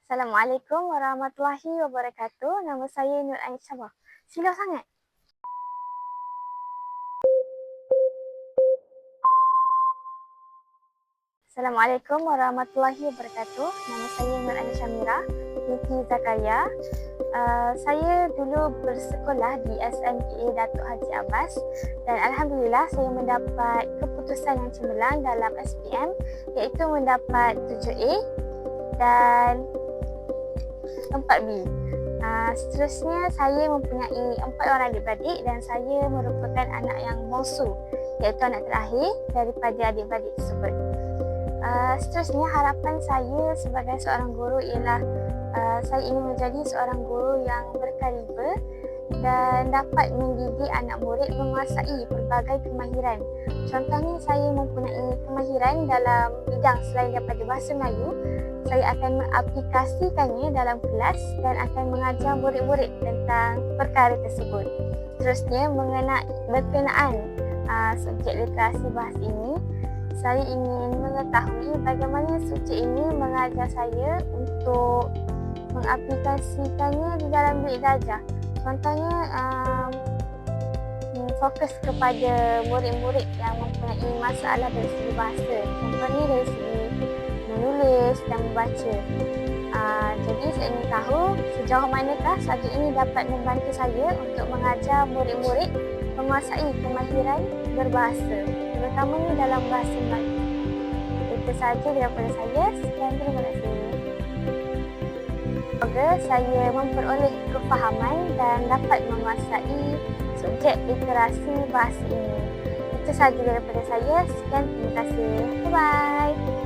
Assalamualaikum warahmatullahi wabarakatuh. Nama saya Nur Ain Syabah. Silau sangat. Assalamualaikum warahmatullahi wabarakatuh. Nama saya Nur Ain Syamira binti Zakaria. Saya dulu bersekolah di SMPA Datuk Haji Abbas dan Alhamdulillah saya mendapat keputusan yang cemerlang dalam SPM iaitu mendapat 7A dan 4B. Seterusnya saya mempunyai 4 orang adik-beradik dan saya merupakan anak yang bongsu iaitu anak terakhir daripada adik-beradik tersebut. Seterusnya harapan saya sebagai seorang guru ialah saya ingin menjadi seorang guru yang berkaliber dan dapat mendidik anak murid menguasai pelbagai kemahiran. Contohnya saya mempunyai kemahiran dalam bidang selain daripada bahasa Melayu, saya akan mengaplikasikannya dalam kelas dan akan mengajar murid-murid tentang perkara tersebut. Terusnya berkenaan subjek literasi bahasa ini, saya ingin mengetahui bagaimana subjek ini mengajar saya untuk mengaplikasikannya di dalam bilik darjah. Contohnya fokus kepada murid-murid yang mempunyai masalah dari segi bahasa. Contohnya dari segi menulis dan membaca. Jadi saya ingin tahu sejauh manakah subjek ini dapat membantu saya untuk mengajar murid-murid menguasai kemahiran berbahasa, terutamanya dalam bahasa Melayu. Itu sahaja daripada saya. Sekian, terima kasih. Semoga saya memperoleh kefahaman dan dapat menguasai subjek literasi bahasa ini. Itu sahaja daripada saya. Sekian, terima kasih. Bye-bye.